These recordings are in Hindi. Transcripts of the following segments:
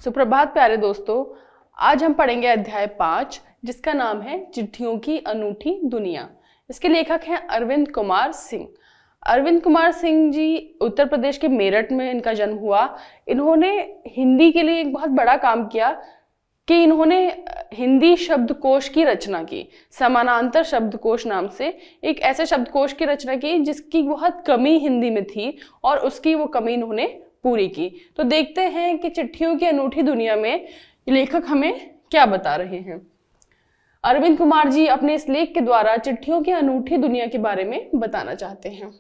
सुप्रभात प्यारे दोस्तों। आज हम पढ़ेंगे अध्याय 5 जिसका नाम है चिट्ठियों की अनूठी दुनिया। इसके लेखक हैं अरविंद कुमार सिंह। अरविंद कुमार सिंह जी उत्तर प्रदेश के मेरठ में इनका जन्म हुआ। इन्होंने हिंदी के लिए एक बहुत बड़ा काम किया कि इन्होंने हिंदी शब्दकोश की रचना की। समानांतर शब्दकोश नाम से एक ऐसे शब्दकोश की रचना की जिसकी बहुत कमी हिंदी में थी और उसकी वो कमी इन्होंने पूरी की। तो देखते हैं कि चिट्ठियों की अनूठी दुनिया में लेखक हमें क्या बता रहे हैं। अरविंद कुमार जी अपने इस लेख के द्वारा चिट्ठियों की अनूठी दुनिया के बारे में बताना चाहते हैं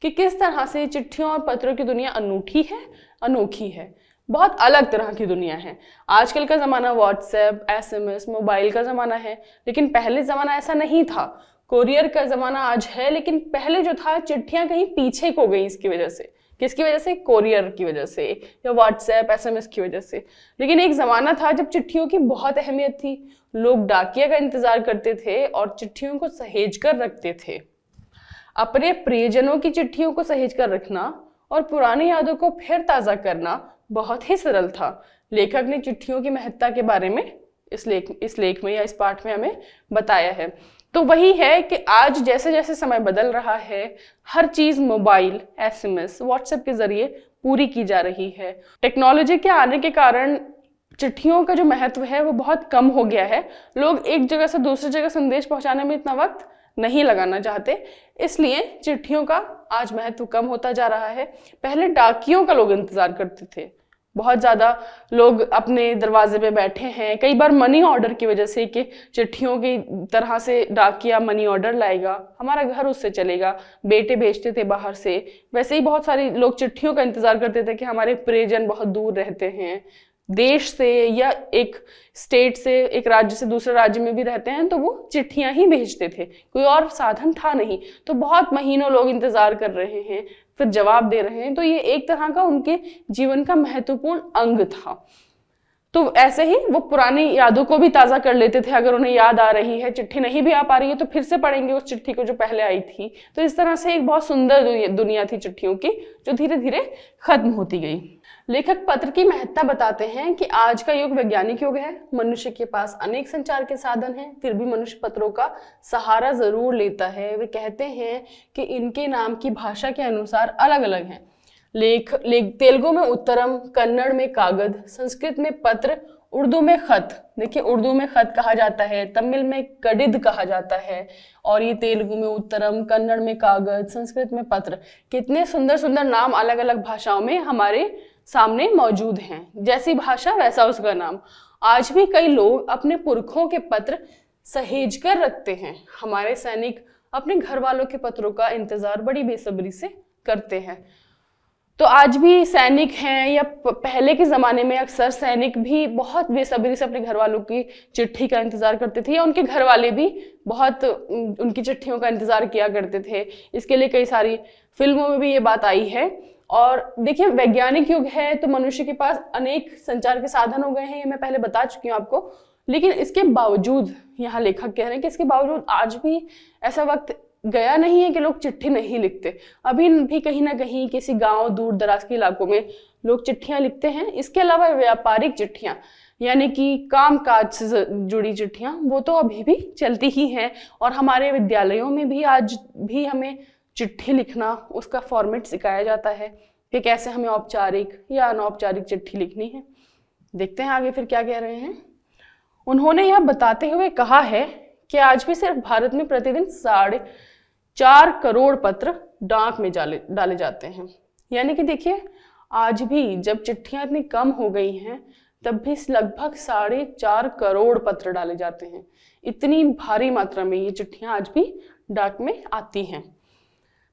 कि किस तरह से चिट्ठियों और पत्रों की दुनिया अनूठी है, अनोखी है, बहुत अलग तरह की दुनिया है। आजकल का ज़माना व्हाट्सएप, एसएमएस, मोबाइल का ज़माना है, लेकिन पहले ज़माना ऐसा नहीं था। कोरियर का ज़माना आज है, लेकिन पहले जो था चिट्ठियाँ कहीं पीछे को गई। इसकी वजह से, किसकी वजह से? कोरियर की वजह से या व्हाट्सएप, एसएमएस की वजह से। लेकिन एक ज़माना था जब चिट्ठियों की बहुत अहमियत थी। लोग डाकिया का इंतज़ार करते थे और चिट्ठियों को सहेज कर रखते थे। अपने प्रियजनों की चिट्ठियों को सहेज कर रखना और पुरानी यादों को फिर ताज़ा करना बहुत ही सरल था। लेखक ने चिट्ठियों की महत्ता के बारे में इस लेख में या इस पाठ में हमें बताया है। तो वही है कि आज जैसे जैसे समय बदल रहा है, हर चीज़ मोबाइल, एसएमएस, व्हाट्सएप के जरिए पूरी की जा रही है। टेक्नोलॉजी के आने के कारण चिट्ठियों का जो महत्व है वो बहुत कम हो गया है। लोग एक जगह से दूसरी जगह संदेश पहुंचाने में इतना वक्त नहीं लगाना चाहते, इसलिए चिट्ठियों का आज महत्व कम होता जा रहा है। पहले डाकियों का लोग इंतजार करते थे, बहुत ज़्यादा लोग अपने दरवाजे पे बैठे हैं। कई बार मनी ऑर्डर की वजह से कि चिट्ठियों की तरह से डाकिया मनी ऑर्डर लाएगा, हमारा घर उससे चलेगा, बेटे भेजते थे बाहर से। वैसे ही बहुत सारे लोग चिट्ठियों का इंतजार करते थे कि हमारे प्रियजन बहुत दूर रहते हैं, देश से या एक स्टेट से, एक राज्य से दूसरे राज्य में भी रहते हैं, तो वो चिट्ठियां ही भेजते थे, कोई और साधन था नहीं। तो बहुत महीनों लोग इंतजार कर रहे हैं, फिर जवाब दे रहे हैं। तो ये एक तरह का उनके जीवन का महत्वपूर्ण अंग था। तो ऐसे ही वो पुरानी यादों को भी ताज़ा कर लेते थे। अगर उन्हें याद आ रही है, चिट्ठी नहीं भी आ पा रही है, तो फिर से पढ़ेंगे उस चिट्ठी को जो पहले आई थी। तो इस तरह से एक बहुत सुंदर दुनिया थी चिट्ठियों की, जो धीरे धीरे खत्म होती गई। लेखक पत्र की महत्ता बताते हैं कि आज का युग वैज्ञानिक युग है। मनुष्य के पास अनेक संचार के साधन हैं, फिर भी मनुष्य पत्रों का सहारा जरूर लेता है। वे कहते हैं कि इनके नाम की भाषा के अनुसार अलग अलग हैं। तेलुगु में उत्तरम, कन्नड़ में कागद, संस्कृत में पत्र, उर्दू में खत। देखिए, उर्दू में खत कहा जाता है, तमिल में कडिद कहा जाता है, और ये तेलुगु में उत्तरम, कन्नड़ में कागज, संस्कृत में पत्र। कितने सुंदर सुंदर नाम अलग अलग भाषाओं में हमारे सामने मौजूद हैं। जैसी भाषा वैसा उसका नाम। आज भी कई लोग अपने पुरखों के पत्र सहेज कर रखते हैं। हमारे सैनिक अपने घर वालों के पत्रों का इंतजार बड़ी बेसब्री से करते हैं। तो आज भी सैनिक हैं, या पहले के ज़माने में अक्सर सैनिक भी बहुत बेसब्री से अपने घर वालों की चिट्ठी का इंतज़ार करते थे, या उनके घर वाले भी बहुत उनकी चिट्ठियों का इंतज़ार किया करते थे। इसके लिए कई सारी फिल्मों में भी ये बात आई है। और देखिए, वैज्ञानिक युग है तो मनुष्य के पास अनेक संचार के साधन हो गए हैं, ये मैं पहले बता चुकी हूँ आपको। लेकिन इसके बावजूद, यहाँ लेखक कह रहे हैं कि इसके बावजूद आज भी ऐसा वक्त गया नहीं है कि लोग चिट्ठी नहीं लिखते। अभी भी कहीं ना कहीं किसी गांव, दूर दराज के इलाकों में लोग चिट्ठियां लिखते हैं। इसके अलावा व्यापारिक चिट्ठियां, यानी कि काम काज से जुड़ी चिट्ठियां, वो तो अभी भी चलती ही हैं। और हमारे विद्यालयों में भी आज भी हमें चिट्ठी लिखना, उसका फॉर्मेट सिखाया जाता है कि कैसे हमें औपचारिक या अनौपचारिक चिट्ठी लिखनी है। देखते हैं आगे फिर क्या कह रहे हैं। उन्होंने यह बताते हुए कहा है कि आज भी सिर्फ भारत में प्रतिदिन 4.5 करोड़ पत्र डाक में डाले जाते हैं। यानी कि देखिए, आज भी जब चिट्ठियां इतनी कम हो गई हैं, तब भी लगभग 4.5 करोड़ पत्र डाले जाते हैं। इतनी भारी मात्रा में ये चिट्ठियां आज भी डाक में आती हैं।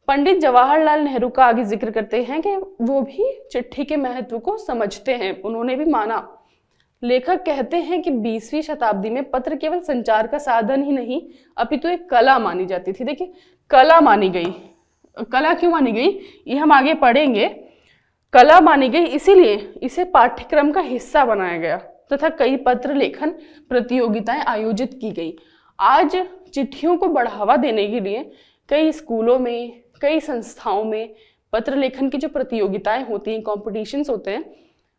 पंडित जवाहरलाल नेहरू का आगे जिक्र करते हैं कि वो भी चिट्ठी के महत्व को समझते हैं, उन्होंने भी माना। लेखक कहते हैं कि 20वीं शताब्दी में पत्र केवल संचार का साधन ही नहीं, अपितु एक कला मानी जाती थी। देखिए, कला मानी गई। कला क्यों मानी गई, ये हम आगे पढ़ेंगे। कला मानी गई इसीलिए इसे पाठ्यक्रम का हिस्सा बनाया गया तथा कई पत्र लेखन प्रतियोगिताएं आयोजित की गई। आज चिट्ठियों को बढ़ावा देने के लिए कई स्कूलों में, कई संस्थाओं में पत्र लेखन की जो प्रतियोगिताएं होती हैं, कॉम्पिटिशन्स होते हैं,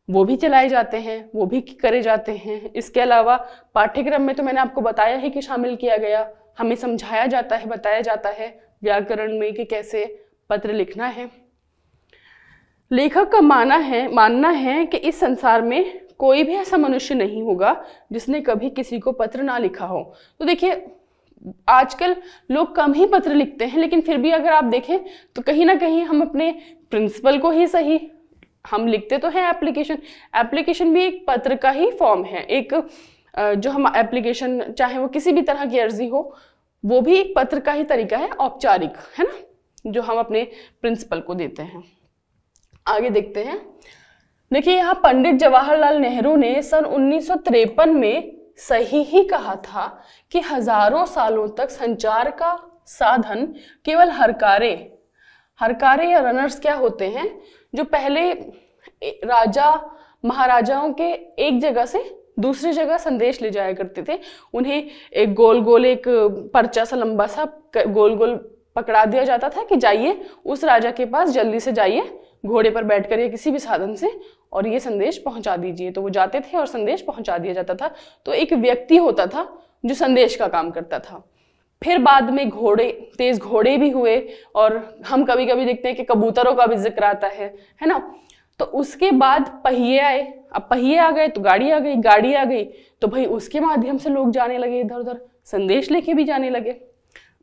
वो भी चलाए जाते हैं, वो भी करे जाते हैं। इसके अलावा पाठ्यक्रम में तो मैंने आपको बताया ही कि शामिल किया गया, हमें समझाया जाता है, बताया जाता है व्याकरण में कि कैसे पत्र लिखना है। लेखक का मानना है कि इस संसार में कोई भी ऐसा मनुष्य नहीं होगा जिसने कभी किसी को पत्र ना लिखा हो। तो देखिए, आजकल लोग कम ही पत्र लिखते हैं, लेकिन फिर भी अगर आप देखें तो कहीं ना कहीं हम अपने प्रिंसिपल को ही सही, हम लिखते तो हैं एप्लीकेशन भी एक पत्र का ही फॉर्म है। एक जो हम एप्लीकेशन, चाहे वो किसी भी तरह की अर्जी हो, वो भी एक पत्र का ही तरीका है, औपचारिक, है ना, जो हम अपने प्रिंसिपल को देते हैं। आगे देखते हैं। देखिए, यहाँ पंडित जवाहरलाल नेहरू ने सन 1953 में सही ही कहा था कि हजारों सालों तक संचार का साधन केवल हरकारे या रनर्स क्या होते हैं, जो पहले राजा महाराजाओं के एक जगह से दूसरी जगह संदेश ले जाया करते थे। उन्हें एक गोल एक पर्चा सा लंबा सा गोल पकड़ा दिया जाता था कि जाइए उस राजा के पास, जल्दी से जाइए घोड़े पर बैठकर या किसी भी साधन से, और ये संदेश पहुंचा दीजिए। तो वो जाते थे और संदेश पहुंचा दिया जाता था। तो एक व्यक्ति होता था जो संदेश का काम करता था। फिर बाद में तेज घोड़े भी हुए, और हम कभी कभी देखते हैं कि कबूतरों का भी जिक्र आता है ना। तो उसके बाद पहिए आए, अब पहिए आ गए तो गाड़ी आ गई तो भाई उसके माध्यम से लोग जाने लगे, इधर उधर संदेश लेके भी जाने लगे।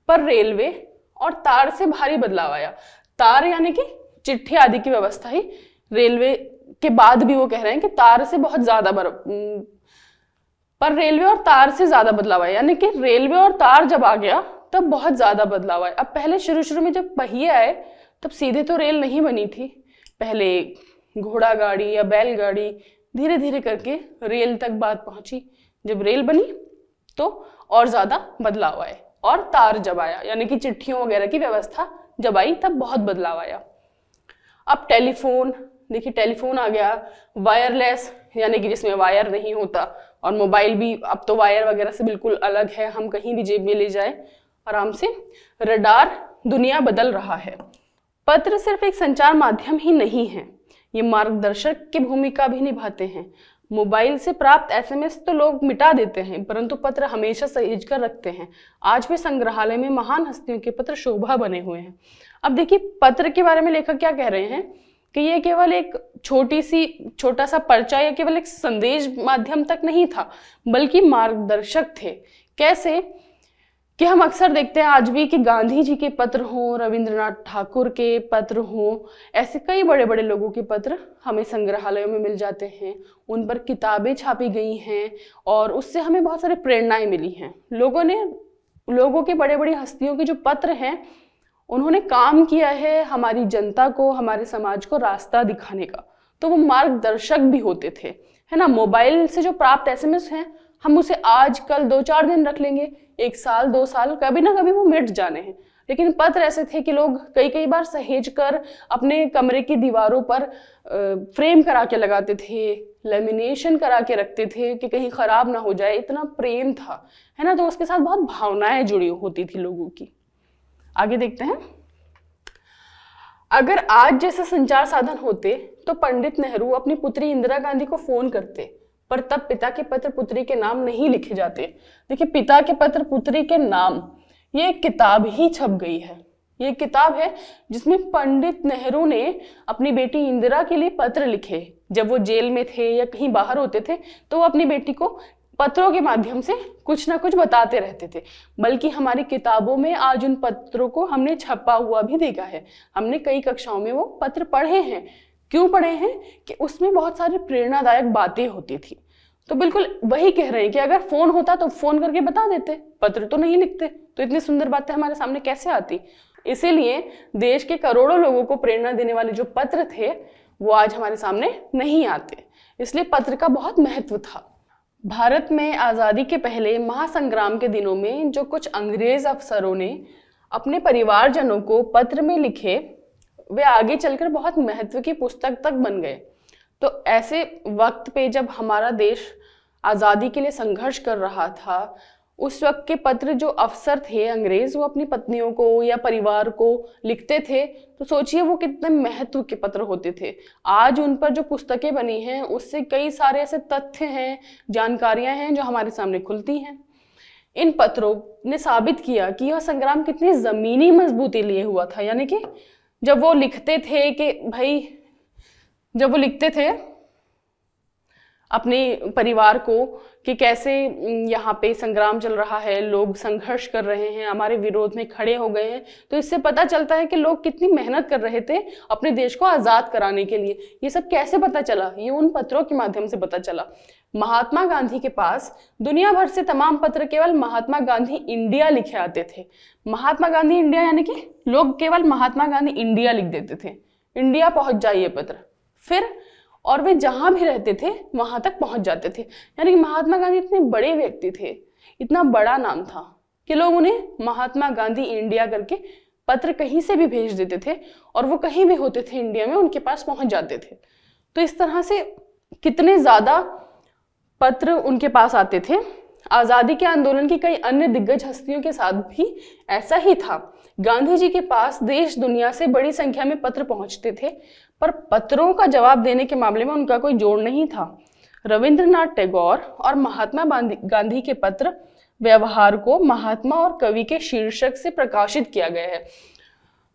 पर रेलवे और तार से भारी बदलाव आया। तार यानी कि चिट्ठी आदि की व्यवस्था ही रेलवे के बाद भी वो कह रहे हैं कि तार से बहुत ज्यादा पर रेलवे और तार से ज्यादा बदलाव आया, यानी कि रेलवे और तार जब आ गया तब बहुत ज्यादा बदलाव आया। अब पहले शुरू में जब पहिए आए तब सीधे तो रेल नहीं बनी थी, पहले घोड़ा गाड़ी या बैलगाड़ी, धीरे धीरे करके रेल तक बात पहुंची। जब रेल बनी तो और ज्यादा बदलाव आए, और तार जब आया यानी कि चिट्ठियों वगैरह की व्यवस्था जब आई तब बहुत बदलाव आया। अब टेलीफोन, देखिए टेलीफोन आ गया, वायरलेस यानी कि जिसमें वायर नहीं होता, और मोबाइल भी अब तो वायर वगैरह से बिल्कुल अलग है, हम कहीं भी जेब में ले जाए आराम से। रडार, दुनिया बदल रहा है। पत्र सिर्फ एक संचार माध्यम ही नहीं है, ये मार्गदर्शक की भूमिका भी निभाते हैं। मोबाइल से प्राप्त एसएमएस तो लोग मिटा देते हैं, परंतु पत्र हमेशा सहेज कर रखते हैं। आज भी संग्रहालय में महान हस्तियों के पत्र शोभा बने हुए हैं। अब देखिए, पत्र के बारे में लेखक क्या कह रहे हैं कि ये केवल एक छोटा सा पर्चा या केवल एक संदेश माध्यम तक नहीं था, बल्कि मार्गदर्शक थे। कैसे कि हम अक्सर देखते हैं आज भी कि गांधी जी के पत्र हों, रविंद्रनाथ ठाकुर के पत्र हों, ऐसे कई बड़े बड़े लोगों के पत्र हमें संग्रहालयों में मिल जाते हैं। उन पर किताबें छापी गई हैं और उससे हमें बहुत सारी प्रेरणाएं मिली हैं। लोगों के बड़े बड़ी हस्तियों के जो पत्र हैं, उन्होंने काम किया है हमारी जनता को, हमारे समाज को रास्ता दिखाने का। तो वो मार्गदर्शक भी होते थे, है ना। मोबाइल से जो प्राप्त एसएमएस हैं, हम उसे आज कल 2-4 दिन रख लेंगे, 1 साल 2 साल, कभी ना कभी वो मिट जाने हैं। लेकिन पत्र ऐसे थे कि लोग कई बार सहेज कर अपने कमरे की दीवारों पर फ्रेम करा के लगाते थे, लेमिनेशन करा के रखते थे कि कहीं खराब ना हो जाए। इतना प्रेम था, है ना। तो उसके साथ बहुत भावनाएं जुड़ी होती थी लोगों की। आगे देखते हैं। अगर आज जैसे संचार साधन होते तो पंडित नेहरू अपनी पुत्री इंदिरा गांधी को फोन करते, पर तब पिता के पत्र पुत्री के नाम नहीं लिखे जाते। देखिए, पिता के पत्र पुत्री के नाम, ये एक किताब ही छप गई है। ये किताब है जिसमें पंडित नेहरू ने अपनी बेटी इंदिरा के लिए पत्र लिखे। जब वो जेल में थे या कहीं बाहर होते थे तो वो अपनी बेटी को पत्रों के माध्यम से कुछ ना कुछ बताते रहते थे। बल्कि हमारी किताबों में आज उन पत्रों को हमने छपा हुआ भी देखा है। हमने कई कक्षाओं में वो पत्र पढ़े हैं। क्यों पढ़े हैं कि उसमें बहुत सारी प्रेरणादायक बातें होती थी। तो बिल्कुल वही कह रहे हैं कि अगर फोन होता तो फोन करके बता देते, पत्र तो नहीं लिखते, तो इतनी सुंदर बातें हमारे सामने कैसे आती। इसीलिए देश के करोड़ों लोगों को प्रेरणा देने वाले जो पत्र थे वो आज हमारे सामने नहीं आते। इसलिए पत्र का बहुत महत्व था। भारत में आज़ादी के पहले महासंग्राम के दिनों में जो कुछ अंग्रेज अफसरों ने अपने परिवारजनों को पत्र में लिखे, वे आगे चलकर बहुत महत्व की पुस्तक तक बन गए। तो ऐसे वक्त पे जब हमारा देश आज़ादी के लिए संघर्ष कर रहा था, उस वक्त के पत्र जो अफसर थे अंग्रेज, वो अपनी पत्नियों को या परिवार को लिखते थे, तो सोचिए वो कितने महत्व के पत्र होते थे। आज उन पर जो पुस्तकें बनी हैं उससे कई सारे ऐसे तथ्य हैं, जानकारियां हैं जो हमारे सामने खुलती हैं। इन पत्रों ने साबित किया कि यह संग्राम कितनी जमीनी मजबूती लिए हुआ था। यानी कि जब वो लिखते थे कि भाई, जब वो लिखते थे अपने परिवार को कि कैसे यहाँ पे संग्राम चल रहा है, लोग संघर्ष कर रहे हैं, हमारे विरोध में खड़े हो गए हैं, तो इससे पता चलता है कि लोग कितनी मेहनत कर रहे थे अपने देश को आज़ाद कराने के लिए। ये सब कैसे पता चला? ये उन पत्रों के माध्यम से पता चला। महात्मा गांधी के पास दुनिया भर से तमाम पत्र केवल महात्मा गांधी इंडिया लिखे आते थे। महात्मा गांधी इंडिया यानी कि लोग केवल महात्मा गांधी इंडिया लिख देते थे, इंडिया पहुंच जाए ये पत्र, फिर और वे जहां भी रहते थे वहां तक पहुंच जाते थे। यानी कि महात्मा गांधी इतने बड़े व्यक्ति थे, इतना बड़ा नाम था कि लोग उन्हें महात्मा गांधी इंडिया करके पत्र कहीं से भी भेज देते थे और वो कहीं भी होते थे इंडिया में उनके पास पहुंच जाते थे। तो इस तरह से कितने ज्यादा पत्र उनके पास आते थे। आजादी के आंदोलन की कई अन्य दिग्गज हस्तियों के साथ भी ऐसा ही था। गांधी जी के पास देश दुनिया से बड़ी संख्या में पत्र पहुंचते थे, पर पत्रों का जवाब देने के मामले में उनका कोई जोड़ नहीं था। रविंद्रनाथ टैगोर और महात्मा गांधी के पत्र व्यवहार को महात्मा और कवि के शीर्षक से प्रकाशित किया गया है।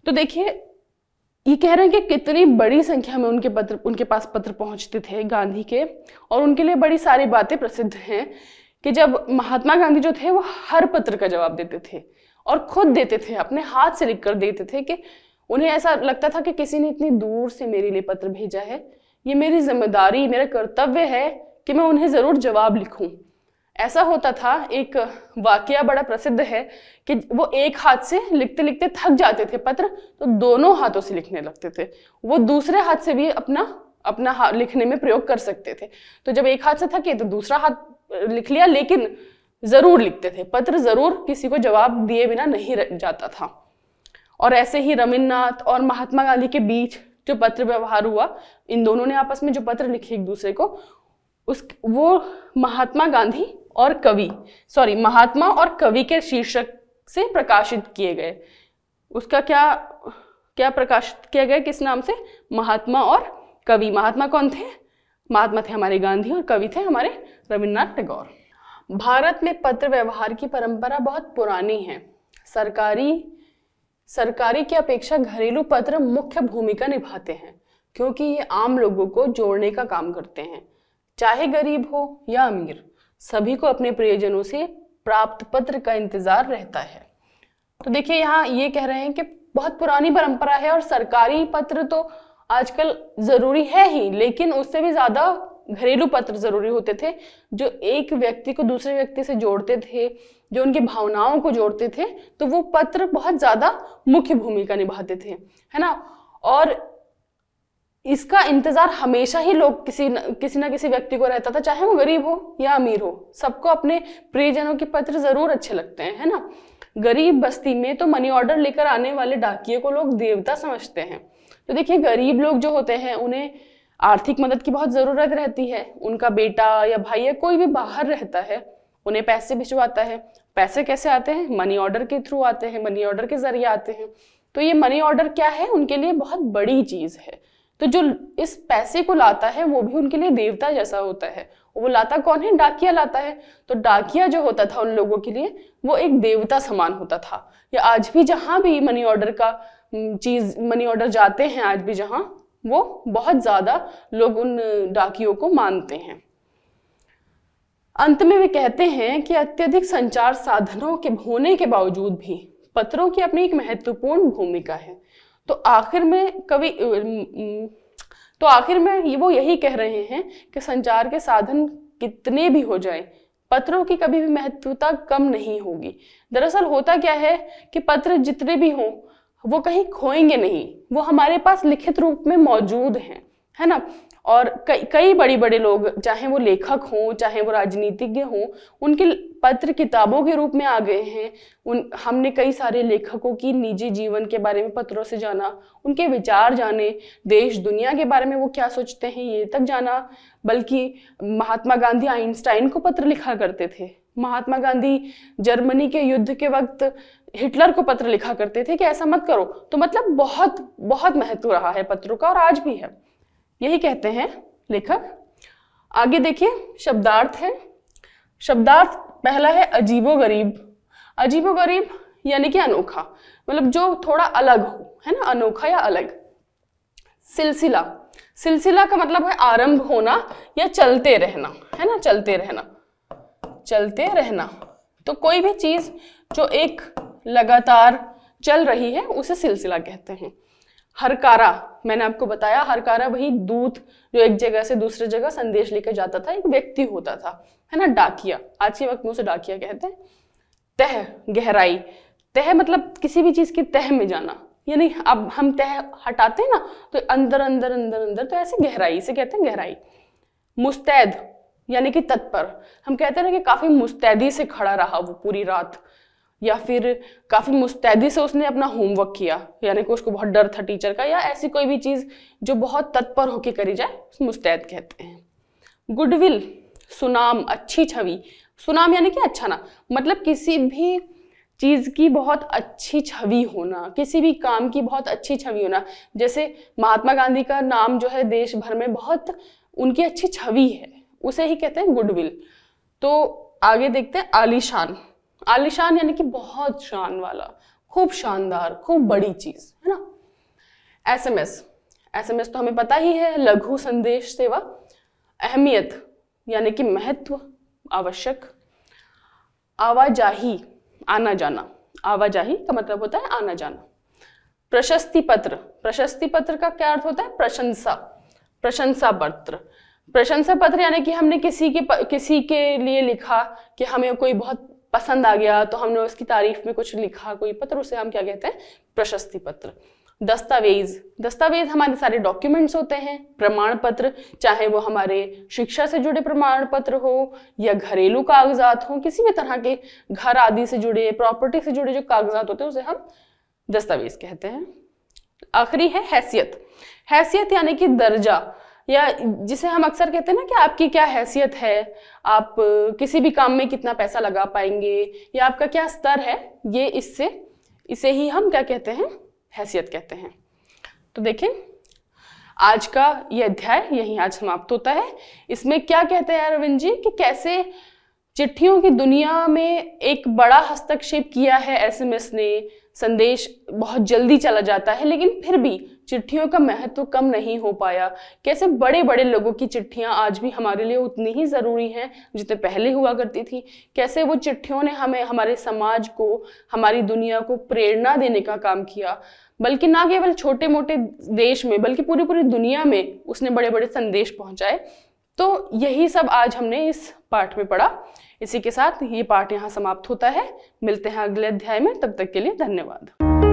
तो देखिए, ये कह रहे हैं कि कितनी बड़ी संख्या में उनके पास पत्र पहुंचते थे गांधी के, और उनके लिए बड़ी सारी बातें प्रसिद्ध हैं कि जब महात्मा गांधी जो थे वो हर पत्र का जवाब देते थे और खुद देते थे, अपने हाथ से लिखकर देते थे कि उन्हें ऐसा लगता था कि किसी ने इतनी दूर से मेरे लिए पत्र भेजा है, ये मेरी जिम्मेदारी, मेरा कर्तव्य है कि मैं उन्हें जरूर जवाब लिखूं। ऐसा होता था, एक वाकया बड़ा प्रसिद्ध है कि वो एक हाथ से लिखते लिखते थक जाते थे पत्र, तो दोनों हाथों से लिखने लगते थे। वो दूसरे हाथ से भी अपना लिखने में प्रयोग कर सकते थे। तो जब एक हाथ से थके तो दूसरा हाथ लिख लिया, लेकिन जरूर लिखते थे पत्र, जरूर किसी को जवाब दिए बिना नहीं जाता था। और ऐसे ही रविन्द्रनाथ और महात्मा गांधी के बीच जो पत्र व्यवहार हुआ, इन दोनों ने आपस में जो पत्र लिखे एक दूसरे को, वो महात्मा और कवि के शीर्षक से प्रकाशित किए गए। उसका क्या प्रकाशित किया गया, किस नाम से? महात्मा और कवि। महात्मा कौन थे? महात्मा थे हमारे गांधी और कवि थे हमारे रविन्द्रनाथ टैगोर। भारत में पत्र व्यवहार की परंपरा बहुत पुरानी है। सरकारी की अपेक्षा घरेलू पत्र मुख्य भूमिका निभाते हैं, क्योंकि ये आम लोगों को जोड़ने का काम करते हैं। चाहे गरीब हो या अमीर, सभी को अपने प्रियजनों से प्राप्त पत्र का इंतजार रहता है। तो देखिए, यहाँ ये कह रहे हैं कि बहुत पुरानी परंपरा है और सरकारी पत्र तो आजकल जरूरी है ही, लेकिन उससे भी ज्यादा घरेलू पत्र जरूरी होते थे, जो एक व्यक्ति को दूसरे व्यक्ति से जोड़ते थे, जो उनकी भावनाओं को जोड़ते थे। तो वो पत्र बहुत ज्यादा मुख्य भूमिका निभाते थे, है ना। और इसका इंतजार हमेशा ही लोग किसी न किसी व्यक्ति को रहता था, चाहे वो गरीब हो या अमीर हो, सबको अपने प्रियजनों के पत्र जरूर अच्छे लगते हैं, है ना। गरीब बस्ती में तो मनी ऑर्डर लेकर आने वाले डाकिये को लोग देवता समझते हैं। तो देखिए, गरीब लोग जो होते हैं उन्हें आर्थिक मदद की बहुत जरूरत रहती है। उनका बेटा या भाई या कोई भी बाहर रहता है, उन्हें पैसे भिजवाता है। पैसे कैसे आते हैं? मनी ऑर्डर के थ्रू आते हैं, मनी ऑर्डर के जरिए आते हैं। तो ये मनी ऑर्डर क्या है? उनके लिए बहुत बड़ी चीज है। तो जो इस पैसे को लाता है वो भी उनके लिए देवता जैसा होता है। वो लाता कौन है? डाकिया लाता है। तो डाकिया जो होता था उन लोगों के लिए वो एक देवता समान होता था। या आज भी जहां भी मनी ऑर्डर जाते हैं, आज भी जहां, वो बहुत ज्यादा लोग उन डाकियों को मानते हैं। अंत में वे कहते हैं कि अत्यधिक संचार साधनों के होने के बावजूद भी पत्रों की अपनी एक महत्वपूर्ण भूमिका है। तो आखिर में वो यही कह रहे हैं कि संचार के साधन कितने भी हो जाएं, पत्रों की कभी भी महत्वता कम नहीं होगी। दरअसल होता क्या है कि पत्र जितने भी हों वो कहीं खोएंगे नहीं, वो हमारे पास लिखित रूप में मौजूद हैं, है ना। और कई बड़े लोग, चाहे वो लेखक हों, चाहे वो राजनीतिज्ञ हों, उनके पत्र किताबों के रूप में आ गए हैं। हमने कई सारे लेखकों की निजी जीवन के बारे में पत्रों से जाना, उनके विचार जाने, देश दुनिया के बारे में वो क्या सोचते हैं ये तक जाना। बल्कि महात्मा गांधी आइंस्टाइन को पत्र लिखा करते थे। महात्मा गांधी जर्मनी के युद्ध के वक्त हिटलर को पत्र लिखा करते थे कि ऐसा मत करो, तो मतलब बहुत बहुत महत्व रहा है पत्रों का और आज भी है, यही कहते हैं लेखक। आगे देखिए शब्दार्थ है। शब्दार्थ पहला है अजीबोगरीब। अजीबोगरीब यानी कि अनोखा, मतलब जो थोड़ा अलग हो, है ना, अनोखा या अलग। सिलसिला, सिलसिला का मतलब है आरंभ होना या चलते रहना, है ना, चलते रहना, चलते रहना। तो कोई भी चीज जो एक लगातार चल रही है उसे सिलसिला कहते हैं। हरकारा, मैंने आपको बताया हरकारा वही दूत जो एक जगह से दूसरी जगह संदेश लेकर जाता था, एक व्यक्ति होता था, है ना, डाकिया, आज के वक्त में उसे डाकिया कहते हैं। तह, गहराई। तह मतलब किसी भी चीज की तह में जाना, यानी अब हम तह हटाते हैं ना तो अंदर अंदर अंदर अंदर, तो ऐसे गहराई से कहते हैं गहराई। मुस्तैद यानी कि तत्पर, हम कहते हैं ना कि काफी मुस्तैदी से खड़ा रहा वो पूरी रात, या फिर काफी मुस्तैदी से उसने अपना होमवर्क किया, यानी कि उसको बहुत डर था टीचर का, या ऐसी कोई भी चीज जो बहुत तत्पर होके करी जाए उसे मुस्तैद कहते हैं। गुडविल, सुनाम, अच्छी छवि। सुनाम यानी कि अच्छा ना, मतलब किसी भी चीज की बहुत अच्छी छवि होना, किसी भी काम की बहुत अच्छी छवि होना। जैसे महात्मा गांधी का नाम जो है देश भर में बहुत उनकी अच्छी छवि है, उसे ही कहते हैं गुडविल। तो आगे देखते हैं आलीशान। आलीशान यानी कि बहुत शान वाला, खूब शानदार, खूब बड़ी चीज, है ना। एसएमएस, एसएमएस तो हमें पता ही है, लघु संदेश सेवा। अहमियत यानी कि महत्व, आवश्यक। आवाजाही, आना जाना। आवाजाही का मतलब होता है आना जाना। प्रशस्ति पत्र, प्रशस्ति पत्र का क्या अर्थ होता है? प्रशंसा, प्रशंसा पत्र। प्रशंसा पत्र यानी कि हमने किसी के लिए लिखा कि हमें कोई बहुत पसंद आ गया तो हमने उसकी तारीफ में कुछ लिखा कोई पत्र, उसे हम क्या कहते हैं? प्रशस्ति पत्र। दस्तावेज, दस्तावेज हमारे सारे डॉक्यूमेंट्स होते हैं, प्रमाण पत्र, चाहे वो हमारे शिक्षा से जुड़े प्रमाण पत्र हो या घरेलू कागजात हो, किसी भी तरह के घर आदि से जुड़े, प्रॉपर्टी से जुड़े जो कागजात होते हैं उसे हम दस्तावेज कहते हैं। आखिरी है हैसियत। हैसियत यानी कि दर्जा, या जिसे हम अक्सर कहते हैं ना कि आपकी क्या हैसियत है, आप किसी भी काम में कितना पैसा लगा पाएंगे या आपका क्या स्तर है, ये इसे ही हम क्या कहते हैं? हैसियत कहते हैं। तो देखें आज का ये अध्याय यहीं आज समाप्त होता है। इसमें क्या कहते हैं अरविंद जी कि कैसे चिट्ठियों की दुनिया में एक बड़ा हस्तक्षेप किया है एसएमएस ने, संदेश बहुत जल्दी चला जाता है लेकिन फिर भी चिट्ठियों का महत्व कम नहीं हो पाया, कैसे बड़े बड़े लोगों की चिट्ठियां आज भी हमारे लिए उतनी ही जरूरी हैं जितने पहले हुआ करती थी, कैसे वो चिट्ठियों ने हमें, हमारे समाज को, हमारी दुनिया को प्रेरणा देने का काम किया, बल्कि ना केवल छोटे मोटे देश में बल्कि पूरी पूरी दुनिया में उसने बड़े बड़े संदेश पहुंचाए। तो यही सब आज हमने इस पाठ में पढ़ा। इसी के साथ ये पाठ यहाँ समाप्त होता है। मिलते हैं अगले अध्याय में, तब तक के लिए धन्यवाद।